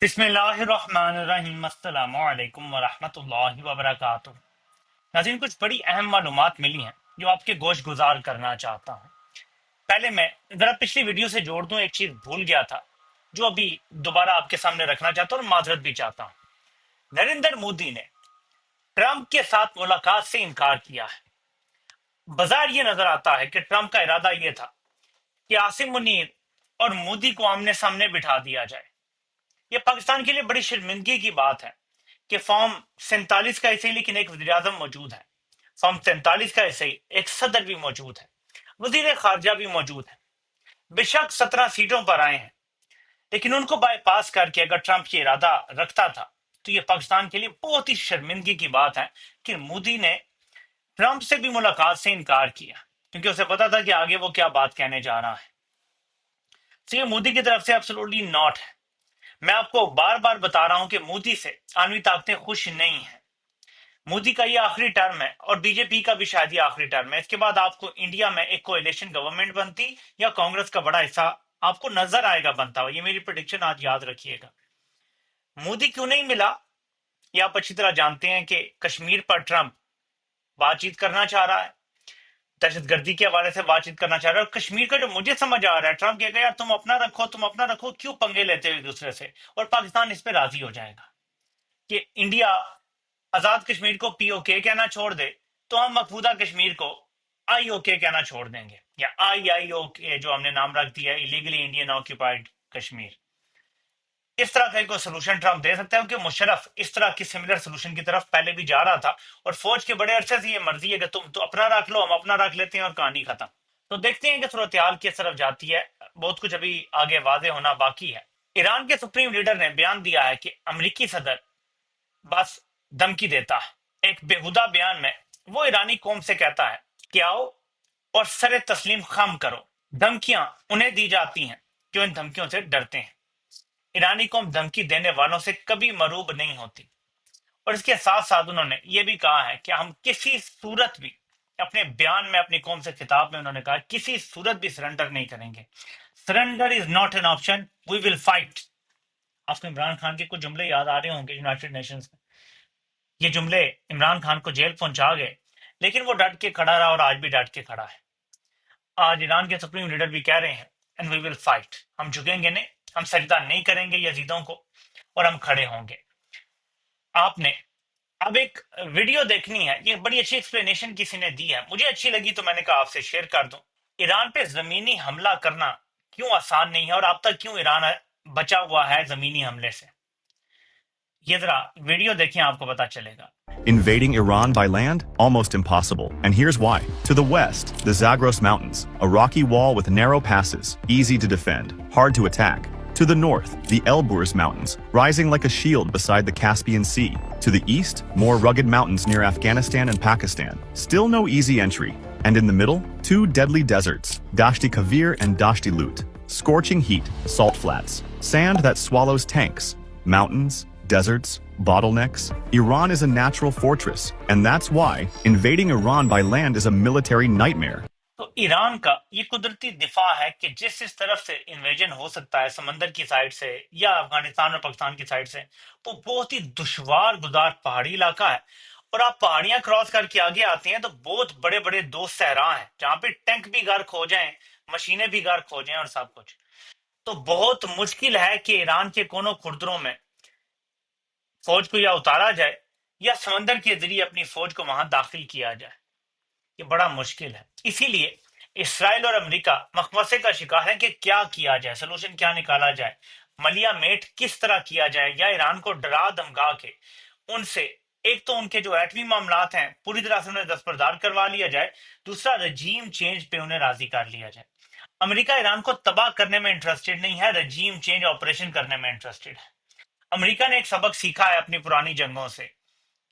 بسم اللہ الرحمن الرحیم، السلام علیکم ورحمۃ اللہ وبرکاتہ۔ ناظرین، کچھ بڑی اہم معلومات ملی ہیں جو آپ کے گوش گزار کرنا چاہتا ہوں۔ پہلے میں ذرا پچھلی ویڈیو سے جوڑ دوں، ایک چیز بھول گیا تھا جو ابھی دوبارہ آپ کے سامنے رکھنا چاہتا ہوں اور معذرت بھی چاہتا ہوں۔ نریندر مودی نے ٹرمپ کے ساتھ ملاقات سے انکار کیا ہے۔ بظاہر یہ نظر آتا ہے کہ ٹرمپ کا ارادہ یہ تھا کہ عاصم منیر اور مودی کو آمنے سامنے بٹھا دیا جائے۔ یہ پاکستان کے لیے بڑی شرمندگی کی بات ہے کہ فارم 47 کا ایسے ہی لیکن ایک وزیر اعظم موجود ہے، فارم 43 کا ایسے ہی ایک صدر بھی موجود ہے، وزیر خارجہ بھی موجود ہے۔ بے شک 17 سیٹوں پر آئے ہیں، لیکن ان کو بائی پاس کر کے اگر ٹرمپ یہ ارادہ رکھتا تھا تو یہ پاکستان کے لیے بہت ہی شرمندگی کی بات ہے کہ مودی نے ٹرمپ سے بھی ملاقات سے انکار کیا، کیونکہ اسے پتا تھا کہ آگے وہ کیا بات کہنے جا رہا ہے۔ تو یہ مودی کی طرف سے ایبسولوٹلی ناٹ ہے۔ میں آپ کو بار بار بتا رہا ہوں کہ مودی سے عالمی طاقتیں خوش نہیں ہیں۔ مودی کا یہ آخری ٹرم ہے اور بی جے پی کا بھی شاید یہ آخری ٹرم ہے۔ اس کے بعد آپ کو انڈیا میں ایک کولیشن گورنمنٹ بنتی یا کانگریس کا بڑا حصہ آپ کو نظر آئے گا بنتا ہوا۔ یہ میری پریڈکشن آج یاد رکھیے گا۔ مودی کیوں نہیں ملا؟ یہ آپ اچھی طرح جانتے ہیں کہ کشمیر پر ٹرمپ بات چیت کرنا چاہ رہا ہے، دہشت گردی کے حوالے سے بات چیت کرنا چاہ رہا ہے، اور کشمیر کا جو مجھے سمجھ آ رہا ہے ٹرمپ کہے گا یار تم اپنا رکھو، تم اپنا رکھو، کیوں پنگے لیتے ہو ایک دوسرے سے، اور پاکستان اس پہ راضی ہو جائے گا کہ انڈیا آزاد کشمیر کو پی او کے کہنا چھوڑ دے تو ہم مقبوضہ کشمیر کو آئی او کے کہنا چھوڑ دیں گے، یا آئی او کے جو ہم نے نام رکھ دیا ہے، ایلیگلی انڈین آکوپائڈ کشمیر۔ اس طرح کا کوئی سولوشن ٹرمپ دے سکتا ہے کہ مشرف اس طرح کی سملر سولوشن کی طرف پہلے بھی جا رہا تھا، اور فوج کے بڑے عرصے سے یہ مرضی ہے کہ تم تو اپنا رکھ لو، ہم اپنا رکھ لیتے ہیں، اور کہانی ختم۔ تو دیکھتے ہیں کہ صورتحال کس طرف جاتی ہے، بہت کچھ ابھی آگے واضح ہونا باقی ہے۔ ایران کے سپریم لیڈر نے بیان دیا ہے کہ امریکی صدر بس دھمکی دیتا ہے۔ ایک بیہودہ بیان میں وہ ایرانی قوم سے کہتا ہے کہ آؤ اور سر تسلیم خم کرو۔ دھمکیاں انہیں دی جاتی ہیں جو ان دھمکیوں سے ڈرتے ہیں۔ ایرانی قوم دھمکی دینے والوں سے کبھی مروب نہیں ہوتی، اور اس کے ساتھ ساتھ انہوں نے یہ بھی کہا ہے کہ ہم کسی صورت بھی، اپنے بیان میں اپنی قوم سے خطاب میں انہوں نے کہا کسی صورت بھی سرنڈر نہیں کریں گے۔ Surrender is not an option, we will fight. آپ کو عمران خان کے کچھ جملے یاد آ رہے ہوں گے یونائٹڈ نیشنز میں۔ یہ جملے عمران خان کو جیل پہنچا گئے، لیکن وہ ڈٹ کے کھڑا رہا اور آج بھی ڈٹ کے کھڑا ہے۔ آج ایران کے سپریم لیڈر بھی کہہ رہے ہیں اینڈ وی ول فائٹ، ہم جھکیں گے نہیں، ہم سجدہ نہیں کریں گے یزیدوں کو، اور ہم کھڑے ہوں گے۔ آپ نے اب ایک ویڈیو دیکھنی ہے، یہ بڑی اچھی ایکسپلینیشن کسی نے دی ہے، مجھے اچھی لگی تو میں نے کہا آپ سے شیئر کر دوں۔ ایران پہ زمینی حملہ کرنا کیوں آسان نہیں ہے، اور اب تک کیوں ایران بچا ہوا ہے زمینی حملے سے؟ یہ ذرا ویڈیو دیکھیں، آپ کو پتا چلے گا۔ Invading Iran by land? Almost impossible. And here's why. To the west, the Zagros Mountains, a rocky wall with narrow passes, easy to defend, hard to attack. To the north, the Elburz Mountains, rising like a shield beside the Caspian Sea. To the east, more rugged mountains near Afghanistan and Pakistan. Still no easy entry. And in the middle, two deadly deserts, Dashti Kavir and Dashti Lut. Scorching heat, salt flats, sand that swallows tanks, mountains, deserts, bottlenecks. Iran is a natural fortress, and that's why invading Iran by land is a military nightmare. تو ایران کا یہ قدرتی دفاع ہے کہ جس طرف سے انویژن ہو سکتا ہے، سمندر کی سائڈ سے یا افغانستان اور پاکستان کی سائڈ سے، وہ بہت ہی دشوار گزار پہاڑی علاقہ ہے، اور آپ پہاڑیاں کراس کر کے آگے آتے ہیں تو بہت بڑے بڑے دو صحرا ہیں جہاں پہ ٹینک بھی غرق ہو جائیں، مشینیں بھی غرق ہو جائیں اور سب کچھ۔ تو بہت مشکل ہے کہ ایران کے کونوں خردروں میں فوج کو یا اتارا جائے یا سمندر کے ذریعے اپنی فوج کو وہاں داخل کیا جائے۔ یہ بڑا مشکل ہے، اسی لیے اسرائیل اور امریکہ مخمصے کا شکار ہے کہ کیا کیا جائے، سلوشن کیا نکالا جائے، ملیا میٹ کس طرح کیا جائے، یا ایران کو ڈرا دھمکا کے ان سے ایک تو ان کے جو ایٹمی معاملات ہیں پوری طرح سے انہیں دستبردار کروا لیا جائے، دوسرا رجیم چینج پہ انہیں راضی کر لیا جائے۔ امریکہ ایران کو تباہ کرنے میں انٹرسٹڈ نہیں ہے، رجیم چینج آپریشن کرنے میں انٹرسٹڈ ہے۔ امریکہ نے ایک سبق سیکھا ہے اپنی پرانی جنگوں سے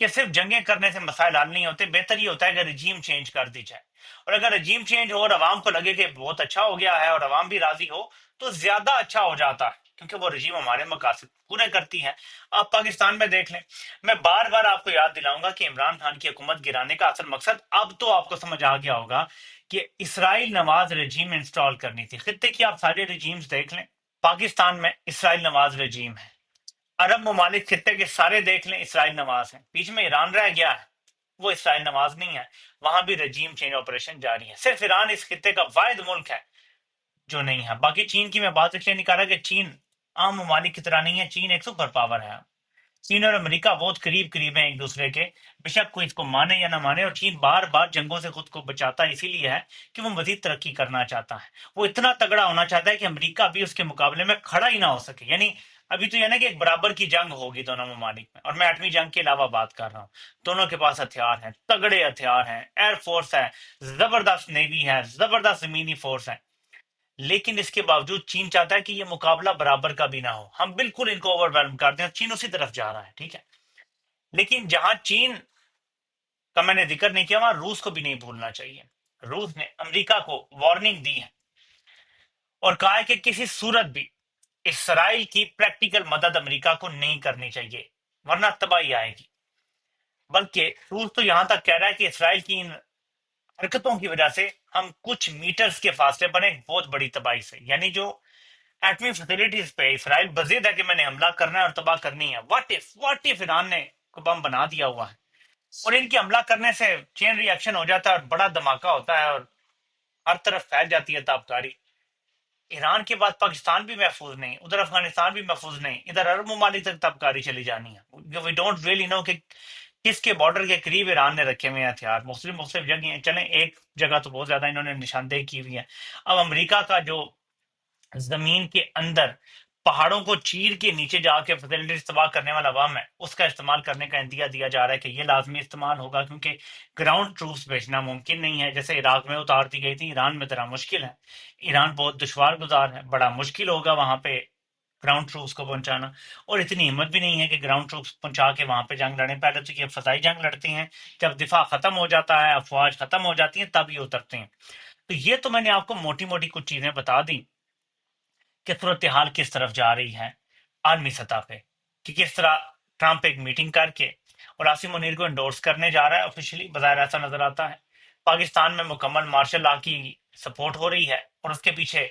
کہ صرف جنگیں کرنے سے مسائل حل نہیں ہوتے، بہتر یہ ہوتا ہے کہ رجیم چینج کر دی جائے، اور اگر رجیم چینج ہو اور عوام کو لگے کہ بہت اچھا ہو گیا ہے اور عوام بھی راضی ہو تو زیادہ اچھا ہو جاتا ہے، کیونکہ وہ رجیم ہمارے مقاصد پورے کرتی ہے۔ آپ پاکستان میں دیکھ لیں، میں بار بار آپ کو یاد دلاؤں گا کہ عمران خان کی حکومت گرانے کا اصل مقصد اب تو آپ کو سمجھ آ گیا ہوگا کہ اسرائیل نواز رجیم انسٹال کرنی تھی۔ خطے کی آپ سارے رجیمز دیکھ لیں، پاکستان میں اسرائیل نواز رجیم ہے، عرب ممالک خطے کے سارے دیکھ لیں اسرائیل نواز ہیں، بیچ میں ایران رہ گیا ہے، وہ اسرائیل نواز نہیں ہے، وہاں بھی رجیم چینج آپریشن جاری ہے، صرف ایران اس خطے کا واحد ملک ہے جو نہیں ہے۔ باقی چین کی میں بات اس لیے نہیں کر رہا کہ چین عام ممالک کی طرح نہیں ہے، چین ایک سپر پاور ہے۔ چین اور امریکہ بہت قریب قریب ہیں ایک دوسرے کے، بے شک کوئی اس کو مانے یا نہ مانے، اور چین بار بار جنگوں سے خود کو بچاتا ہے اسی لیے ہے کہ وہ مزید ترقی کرنا چاہتا ہے، وہ اتنا تگڑا ہونا چاہتا ہے کہ امریکہ بھی اس کے مقابلے میں کھڑا ہی نہ ہو سکے۔ یعنی ابھی تو یہ نا کہ ایک برابر کی جنگ ہوگی دونوں ممالک میں، اور میں ایٹمی جنگ کے علاوہ بات کر رہا ہوں۔ دونوں کے پاس ہتھیار ہیں، تگڑے ہتھیار ہیں، ایئر فورس ہے، زبردست نیوی ہے، زبردست زمینی فورس ہے، لیکن اس کے باوجود چین چاہتا ہے کہ یہ مقابلہ برابر کا بھی نہ ہو، ہم بالکل ان کو اوور ویلم کر دیں، اور چین اسی طرف جا رہا ہے، ٹھیک ہے۔ لیکن جہاں چین کا میں نے ذکر نہیں کیا، وہاں روس کو بھی نہیں بھولنا چاہیے۔ روس نے امریکہ کو وارننگ دی ہے اور کہا ہے کہ کسی صورت بھی اسرائیل کی پریکٹیکل مدد امریکہ کو نہیں کرنی چاہیے ورنہ تباہی آئے گی۔ بلکہ روس تو یہاں تک کہہ رہا ہے کہ اسرائیل کی ان حرکتوں کی وجہ سے ہم کچھ میٹرز کے فاصلے پر ایک بہت بڑی تباہی سے، یعنی جو ایٹمی فیسلٹیز پہ اسرائیل بزید ہے کہ میں نے حملہ کرنا ہے اور تباہ کرنی ہے، واٹ if ایران نے کو بم بنا دیا ہوا ہے اور ان کے حملہ کرنے سے چین ری ایکشن ہو جاتا ہے اور بڑا دھماکہ ہوتا ہے اور ہر طرف پھیل جاتی ہے تابکاری۔ ایران کے بعد پاکستان بھی محفوظ نہیں، ادھر افغانستان بھی محفوظ نہیں، ادھر عرب ممالک تک تابکاری چلی جانی ہے۔ وی ڈونٹ ریئلی نو کہ کس کے بارڈر کے قریب ایران نے رکھے ہوئے ہیں ہتھیار، مختلف مختلف جگہیں ہیں، چلیں ایک جگہ تو بہت زیادہ انہوں نے نشاندہی کی ہوئی ہے۔ اب امریکہ کا جو زمین کے اندر پہاڑوں کو چیر کے نیچے جا کے فیسلٹیز تباہ کرنے والا عوام ہے، اس کا استعمال کرنے کا اندیہ دیا جا رہا ہے کہ یہ لازمی استعمال ہوگا، کیونکہ گراؤنڈ ٹروپس بھیجنا ممکن نہیں ہے، جیسے عراق میں اتار دی گئی تھی، ایران میں ذرا مشکل ہے، ایران بہت دشوار گزار ہے، بڑا مشکل ہوگا وہاں پہ گراؤنڈ ٹروپس کو پہنچانا، اور اتنی ہمت بھی نہیں ہے کہ گراؤنڈ ٹروپس پہنچا کے وہاں پہ جنگ لڑیں۔ پہلے تو یہ فضائی جنگ لڑتے ہیں، جب دفاع ختم ہو جاتا ہے، افواج ختم ہو جاتی ہیں، تب یہ اترتے ہیں۔ تو یہ تو میں نے آپ کو موٹی موٹی کچھ چیزیں بتا دی کہ صورتحال کس طرف جا رہی ہے عالمی سطح پہ، کہ کس طرح ٹرمپ ایک میٹنگ کر کے اور عاصم منیر کو انڈورس کرنے جا رہا ہے، آفیشلی بظاہر ایسا نظر آتا ہے۔ پاکستان میں مکمل مارشل لا کی سپورٹ ہو رہی ہے اور اس کے پیچھے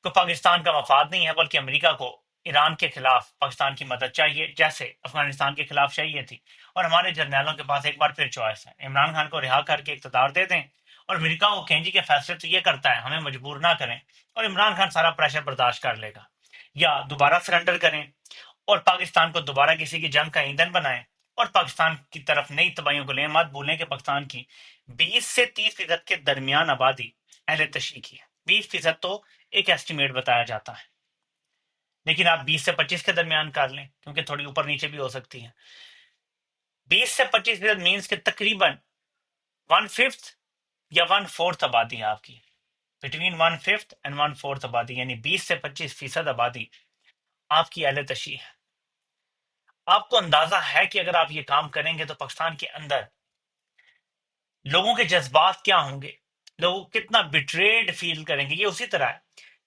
تو پاکستان کا مفاد نہیں ہے، بلکہ امریکہ کو ایران کے خلاف پاکستان کی مدد چاہیے، جیسے افغانستان کے خلاف چاہیے تھی۔ اور ہمارے جرنیلوں کے پاس ایک بار پھر چوائس ہے، عمران خان کو رہا کر کے اقتدار دے دیں، اور امریکہ کو کہیں جی کے فیصلے تو یہ کرتا ہے، ہمیں مجبور نہ کریں، اور عمران خان سارا پریشر برداشت کر لے گا، یا دوبارہ سرنڈر کریں اور پاکستان کو دوبارہ کسی کی جنگ کا ایندھن بنائیں اور پاکستان کی طرف نئی تباہیوں کو لیں۔ مت بھولیں کہ پاکستان کی 20 سے 30% کے درمیان آبادی اہل تشیع کی ہے، 20% تو ایک ایسٹیمیٹ بتایا جاتا ہے، لیکن آپ 20 سے 25 کے درمیان کر لیں کیونکہ تھوڑی اوپر نیچے بھی ہو سکتی ہے۔ 20 سے 25% مینس کہ تقریباً 1/5 یا 1/4 آبادی ہے آپ کی، بٹوین 1/5 اینڈ 1/4 آبادی، یعنی 20 سے 25% آبادی آپ کی اہل تشیع ہے۔ آپ کو اندازہ ہے کہ اگر آپ یہ کام کریں گے تو پاکستان کے اندر لوگوں کے جذبات کیا ہوں گے، لوگ کتنا بٹریڈ فیل کریں گے۔ یہ اسی طرح ہے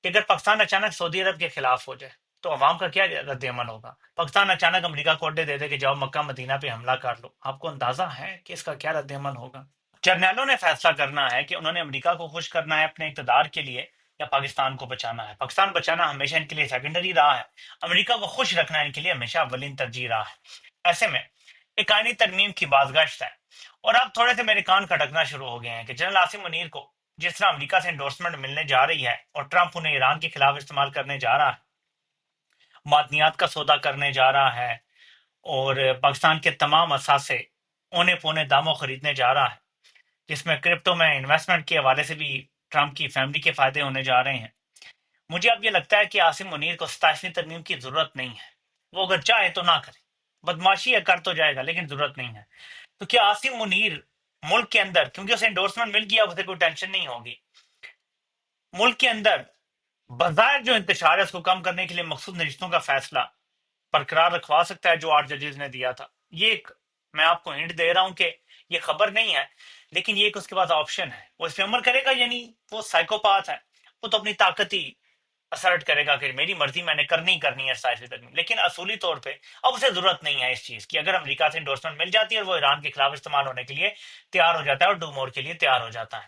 کہ اگر پاکستان اچانک سعودی عرب کے خلاف ہو جائے تو عوام کا کیا رد عمل ہوگا؟ پاکستان اچانک امریکہ کو اڈے دے دے کہ جاؤ مکہ مدینہ پہ حملہ کر لو، آپ کو اندازہ ہے کہ اس کا کیا رد عمل ہوگا؟ جرنیلوں نے فیصلہ کرنا ہے کہ انہوں نے امریکہ کو خوش کرنا ہے اپنے اقتدار کے لیے یا پاکستان کو بچانا ہے۔ پاکستان بچانا ہمیشہ ان کے لیے سیکنڈری رہا ہے، امریکہ کو خوش رکھنا ان کے لیے ہمیشہ اولین ترجیح رہا ہے۔ ایسے میں ایک آئینی ترمیم کی بازگشت ہے، اور اب تھوڑے سے میرے کان کھٹکنا شروع ہو گئے ہیں کہ جنرل عاصم منیر کو جس طرح امریکہ سے انڈورسمنٹ ملنے جا رہی ہے اور ٹرمپ انہیں ایران کے خلاف استعمال کرنے جا رہا ہے، معدنیات کا سودا کرنے جا رہا ہے، اور پاکستان کے تمام اثاثے اونے پونے داموں خریدنے جا رہا ہے، جس میں کرپٹو میں انویسٹمنٹ کے حوالے سے بھی ٹرمپ کی فیملی کے فائدے ہونے جا رہے ہیں۔ مجھے اب یہ لگتا ہے کہ عاصم منیر کو 27ویں ترمیم کی ضرورت نہیں ہے، وہ اگر چاہے تو نہ کرے، بدماشی ہے کر تو جائے گا لیکن ضرورت نہیں ہے۔ تو کیا عاصم منیر ملک کے اندر، کیونکہ اسے انڈورسمنٹ مل گیا، اسے کوئی ٹینشن نہیں ہوگی، ملک کے اندر بظاہر جو انتشار ہے اس کو کم کرنے کے لیے مخصوص نشستوں کا فیصلہ برقرار رکھوا سکتا ہے جو 8 ججز نے دیا تھا؟ یہ ایک میں آپ کو ہنٹ دے رہا ہوں کہ یہ خبر نہیں ہے، لیکن یہ ایک اس کے پاس آپشن ہے، وہ اس پہ عمل کرے گا، یعنی وہ سائیکوپاتھ ہے، وہ تو اپنی طاقت ہی اسرٹ کرے گا کہ میری مرضی میں نے کرنی ہی کرنی ہے 27ویں ترمیم، لیکن اصولی طور پہ اب اسے ضرورت نہیں ہے اس چیز کی۔ اگر امریکہ سے انڈورسمنٹ مل جاتی ہے اور وہ ایران کے خلاف استعمال ہونے کے لیے تیار ہو جاتا ہے اور ڈو مور کے لیے تیار ہو جاتا ہے۔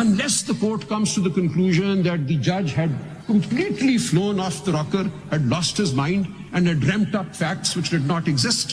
unless the court comes to the conclusion that the judge had completely flown off the rocker, had lost his mind and had dreamt up facts which did not exist.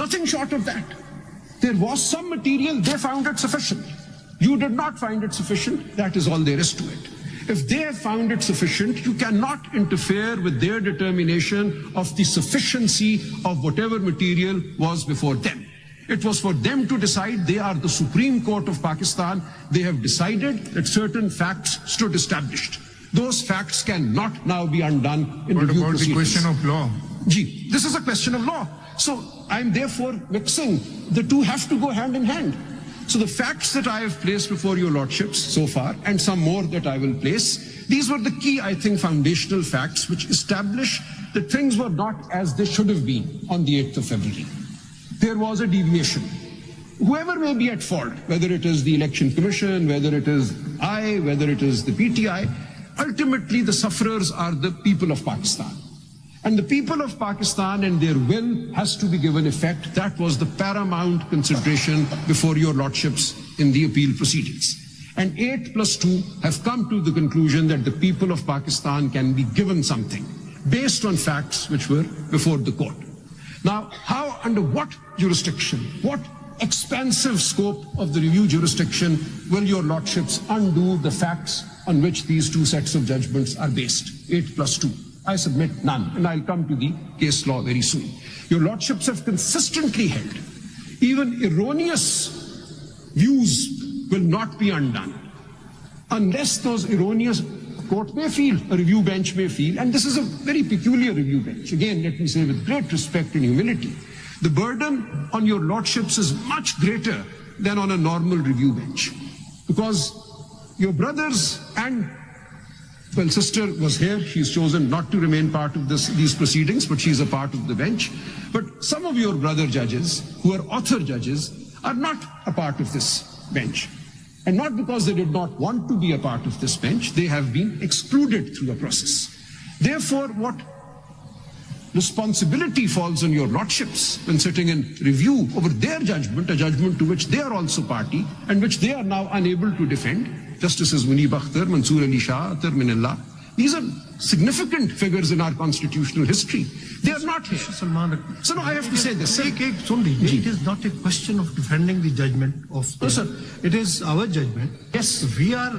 Nothing short of that. There was some material, they found it sufficient. You did not find it sufficient, that is all there is to it. If they have found it sufficient, you cannot interfere with their determination of the sufficiency of whatever material was before them. It was for them to decide. They are the Supreme Court of Pakistan. They have decided that certain facts stood established. Those facts cannot now be undone in What review about the proceedings. question of law? Gee, this is a question of law. So I'm therefore mixing. The two have to go hand in hand. So the facts that I have placed before your lordships so far, and some more that I will place, these were the key, I think, foundational facts which establish that things were not as they should have been on the 8th of February. There was a deviation. Whoever may be at fault, whether it is the Election Commission, whether it is I, whether it is the PTI, ultimately the sufferers are the people of Pakistan. And the people of Pakistan and their will has to be given effect. That was the paramount consideration before your lordships in the appeal proceedings. And 8 plus 2 have come to the conclusion that the people of Pakistan can be given something based on facts which were before the court. Now, how, under what jurisdiction, what expansive scope of the review jurisdiction will your lordships undo the facts on which these two sets of judgments are based? 8 plus 2. I submit none, and I'll come to the case law very soon. Your lordships have consistently held, even erroneous views will not be undone unless those erroneous court may feel, a review bench may feel, and this is a very peculiar review bench. Again, let me say with great respect and humility, the burden on your lordships is much greater than on a normal review bench. Because your brothers and, well, sister was here, she's chosen not to remain part of these proceedings, but she's a part of the bench. But some of your brother judges, who are author judges, are not a part of this bench. And not because they did not want to be a part of this bench, they have been excluded through the process. Therefore, what responsibility falls on your lordships when sitting in review over their judgment, a judgment to which they are also party and which they are now unable to defend? Justices Munib Akhtar, Mansoor Ali Shah, Atar Minallah, these are significant figures in our constitutional history. They are not here. Salman, So no, I have to say this. Sir. It is not a question of defending the judgment of No, sir. It is our judgment. Yes. We are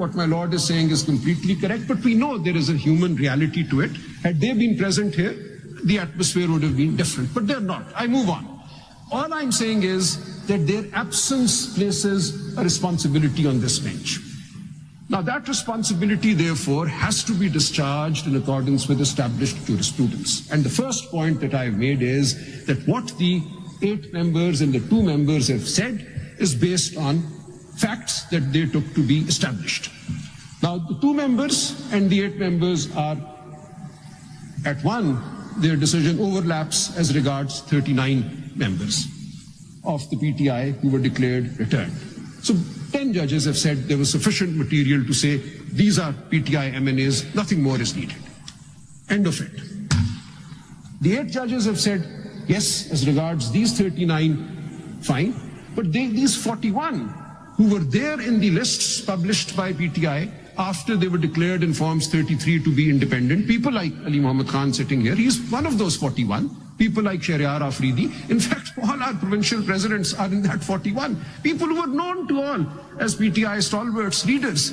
what my lord is saying is completely correct, but we know there is a human reality to it. Had they been present here, the atmosphere would have been different, but they're not. I move on. All I'm saying is that their absence places a responsibility on this bench. Now that responsibility, therefore, has to be discharged in accordance with established jurisprudence. And the first point that I've made is that what the 8 members and the 2 members have said is based on facts that they took to be established. Now, the 2 members and the 8 members are at one, their decision overlaps as regards 39 members of the PTI who were declared returned. So 10 judges have said there was sufficient material to say these are PTI MNAs, nothing more is needed. End of it. The 8 judges have said, yes, as regards these 39, fine, but these 41 who were there in the lists published by PTI after they were declared in Forms 33 to be independent, people like Ali Muhammad Khan sitting here, he's one of those 41. People like Shahryar Afridi. In fact, all our provincial presidents are in that 41. People who were known to all as PTI stalwarts, leaders.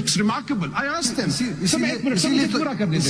it's remarkable. I asked them.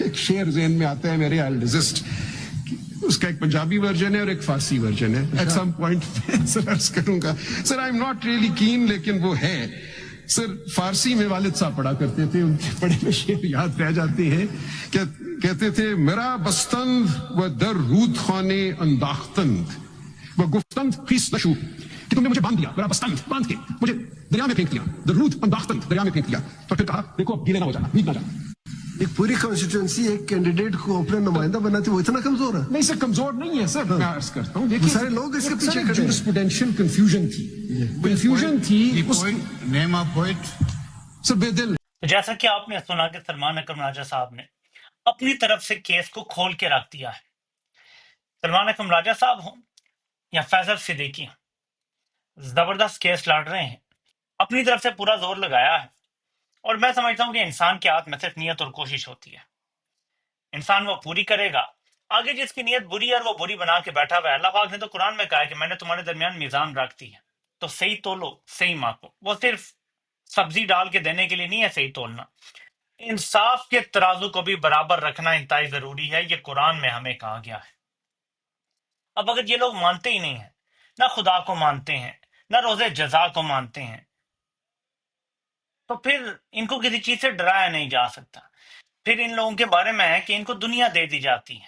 ایک شعر ذہن میں آتا ہے میرے, I'll desist. اس کا ایک Punjabi version ہے اور ایک فارسی ورژن ہے. ایٹ سم پوائنٹ سر عرض کروں گا sir, I am not really keen, لیکن وہ ہے سر. فارسی میں والد صاحب پڑھا کرتے تھے, ان کے پڑھے ہوئے شعر یاد رہ جاتے ہیں. کہتے تھے میرا بستند و در رود خانے انداختند و گفتند خیس نشو, کہ تم نے مجھے باندھ دیا, میرا بستند باندھ کے مجھے دریا میں پھینک دیا. درود انداختند, دریا میں پھینک دیا. تو پھر کہا دیکھو اب گیلے نہ ہو جانا, بھیگ نہ جانا. ایک پوری کانسٹیٹوئنسی ایک کینڈیڈیٹ کو اپنا نمائندہ بناتی, وہ اتنا کمزور ہے؟ نہیں سر, کمزور نہیں ہے سر, میں عرض کرتا ہوں. دیکھیے سارے لوگ اس کے پیچھے کھڑے ہیں. جورسپروڈینشل کنفیوژن تھی, کنفیوژن تھی. نیم آف پوئٹ سر بے دل. تو جیسا کہ آپ نے سنا کہ سلمان اکرم راجہ صاحب نے اپنی طرف سے کیس کو کھول کے رکھ دیا ہے. سلمان اکرم راجہ صاحب ہوں یا فیصل صدیقی ہوں, زبردست کیس لڑ رہے ہیں, اپنی طرف سے پورا زور لگایا ہے. اور میں سمجھتا ہوں کہ انسان کے ہاتھ میں صرف نیت اور کوشش ہوتی ہے. انسان وہ پوری کرے گا. آگے جس کی نیت بری ہے اور وہ بری بنا کے بیٹھا ہوا ہے, اللہ پاک نے تو قرآن میں کہا ہے کہ میں نے تمہارے درمیان میزان رکھ دی ہے, تو صحیح تولو صحیح ماپو. وہ صرف سبزی ڈال کے دینے کے لیے نہیں ہے صحیح تولنا, انصاف کے ترازو کو بھی برابر رکھنا انتہائی ضروری ہے. یہ قرآن میں ہمیں کہا گیا ہے. اب اگر یہ لوگ مانتے ہی نہیں ہیں, نہ خدا کو مانتے ہیں, نہ روز جزا کو مانتے ہیں, تو پھر ان کو کسی چیز سے ڈرایا نہیں جا سکتا. پھر ان لوگوں کے بارے میں ہے کہ ان کو دنیا دے دی جاتی ہے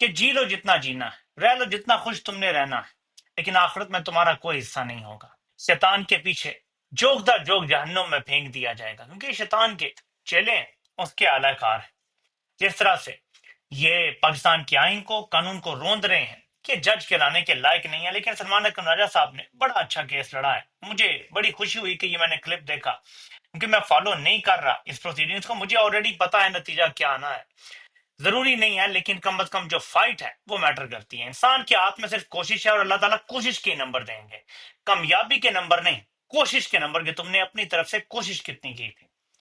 کہ جی لو جتنا جینا ہے, رہ لو جتنا خوش تم نے رہنا ہے, لیکن آخرت میں تمہارا کوئی حصہ نہیں ہوگا. شیطان کے پیچھے جوگ در جوگ جہنم میں پھینک دیا جائے گا, کیونکہ شیطان کے چیلے ہیں, اس کے اعلی کار ہیں. جس طرح سے یہ پاکستان کے آئین کو, قانون کو روند رہے ہیں کہ جج کہلانے کے لائق نہیں ہے, لیکن سلمان اکرم راجہ صاحب نے بڑا اچھا کیس لڑا ہے. مجھے بڑی خوشی ہوئی کہ یہ میں نے کلپ دیکھا, کیونکہ میں فالو نہیں کر رہا اس پروسیڈنگز کو. مجھے آلریڈی پتا ہے نتیجہ کیا آنا ہے, ضروری نہیں ہے, لیکن کم از کم جو فائٹ ہے وہ میٹر کرتی ہے. انسان کے ہاتھ میں صرف کوشش ہے, اور اللہ تعالیٰ کوشش کے نمبر دیں گے, کامیابی کے نمبر نہیں, کوشش کے نمبر, کہ تم نے اپنی طرف سے کوشش کتنی کی تھی.